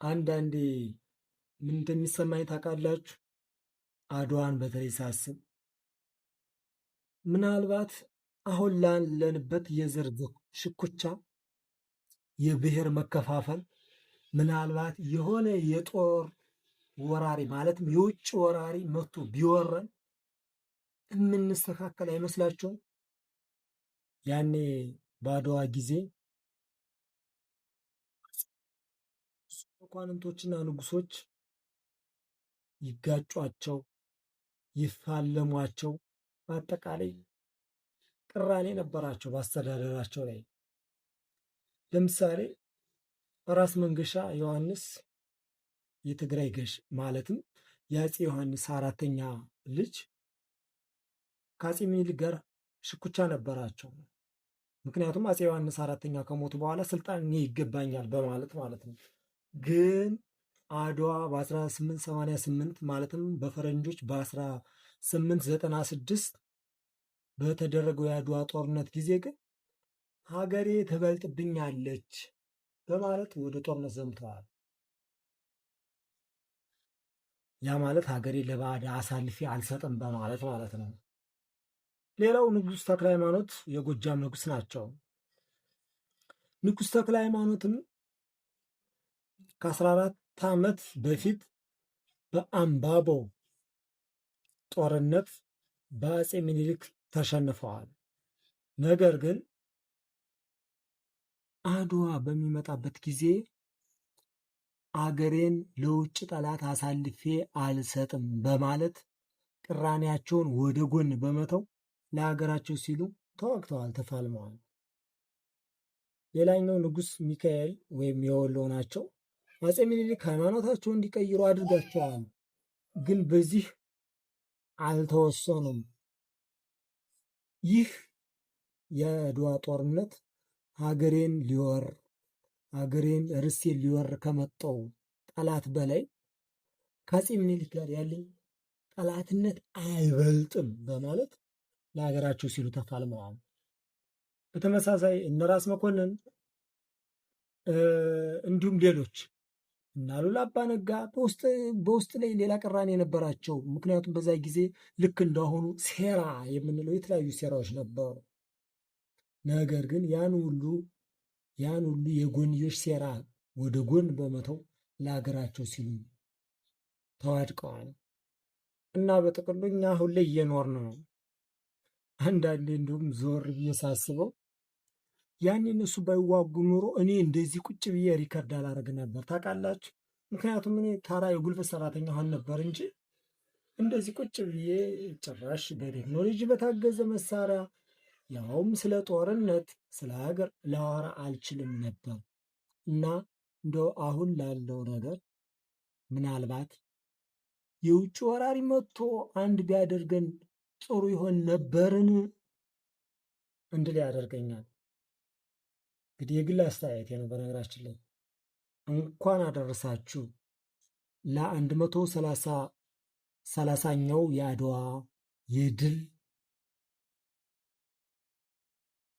አንዳንዴ ምን እንደሚሰማኝ ታውቃላችሁ? አድዋን በተለይ ሳስብ ምናልባት አሁን ላለንበት የዘር ሽኩቻ፣ የብሔር መከፋፈል ምናልባት የሆነ የጦር ወራሪ ማለትም የውጭ ወራሪ መጥቶ ቢወረን የምንስተካከል አይመስላችሁም? ያኔ በአድዋ ጊዜ መኳንንቶችና ንጉሶች ይጋጯቸው፣ ይፋለሟቸው፣ በአጠቃላይ ቅራኔ ነበራቸው በአስተዳደራቸው ላይ። ለምሳሌ ራስ መንገሻ ዮሐንስ የትግራይ ገዥ ማለትም የአፄ ዮሐንስ አራተኛ ልጅ ከአፄ ምኒልክ ጋር ሽኩቻ ነበራቸው። ምክንያቱም አፄ ዮሐንስ አራተኛ ከሞቱ በኋላ ስልጣን እኔ ይገባኛል በማለት ማለት ነው። ግን አድዋ በ1888 ማለትም በፈረንጆች በ1896 በተደረገው የአድዋ ጦርነት ጊዜ ግን ሀገሬ ትበልጥብኛለች በማለት ወደ ጦርነት ዘምተዋል። ያ ማለት ሀገሬ ለባዕድ አሳልፌ አልሰጥም በማለት ማለት ነው። ሌላው ንጉሥ ተክለ ሃይማኖት የጎጃም ንጉሥ ናቸው። ንጉሥ ተክለ ሃይማኖትም ከ14 ዓመት በፊት በአምባቦ ጦርነት በአፄ ምኒልክ ተሸንፈዋል። ነገር ግን አድዋ በሚመጣበት ጊዜ አገሬን ለውጭ ጠላት አሳልፌ አልሰጥም በማለት ቅራኔያቸውን ወደ ጎን በመተው ለሀገራቸው ሲሉ ተዋግተዋል፣ ተፋልመዋል። ሌላኛው ንጉሥ ሚካኤል ወይም የወሎ ናቸው። አፄ ምኒልክ ሃይማኖታቸውን እንዲቀይሩ አድርጋቸዋል፣ ግን በዚህ አልተወሰኑም። ይህ የአድዋ ጦርነት ሀገሬን ሊወር ሀገሬን ርስቴን ሊወር ከመጣው ጠላት በላይ ከአፄ ምኒልክ ጋር ያለኝ ጠላትነት አይበልጥም በማለት ለሀገራቸው ሲሉ ተፋልመዋል። በተመሳሳይ እነ ራስ መኮንን እንዲሁም ሌሎች እና አሉላ አባ ነጋ በውስጥ ላይ ሌላ ቅራኔ የነበራቸው። ምክንያቱም በዛ ጊዜ ልክ እንዳሁኑ ሴራ የምንለው የተለያዩ ሴራዎች ነበሩ። ነገር ግን ያን ሁሉ የጎንዮሽ ሴራ ወደ ጎን በመተው ለሀገራቸው ሲሉ ተዋድቀዋል እና በጥቅሉ እኛ አሁን ላይ እየኖርን ነው። አንዳንዴ እንዲሁም ዞር ብዬ ሳስበው ያኔ እነሱ ባይዋጉ ኑሮ እኔ እንደዚህ ቁጭ ብዬ ሪከርድ አላደርግ ነበር ታውቃላችሁ። ምክንያቱም እኔ ታራ የጉልበት ሰራተኛ ሆን ነበር እንጂ እንደዚህ ቁጭ ብዬ ጭራሽ በቴክኖሎጂ በታገዘ መሳሪያ ያውም ስለ ጦርነት ስለ ሀገር ላወራ አልችልም ነበር እና እንደው አሁን ላለው ነገር ምናልባት የውጭ ወራሪ መጥቶ አንድ ቢያደርገን ጥሩ ይሆን ነበርን እንድል ያደርገኛል። እንግዲህ የግል አስተያየት ነው። በነገራችን ላይ እንኳን አደረሳችሁ ለ130ኛው የአድዋ የድል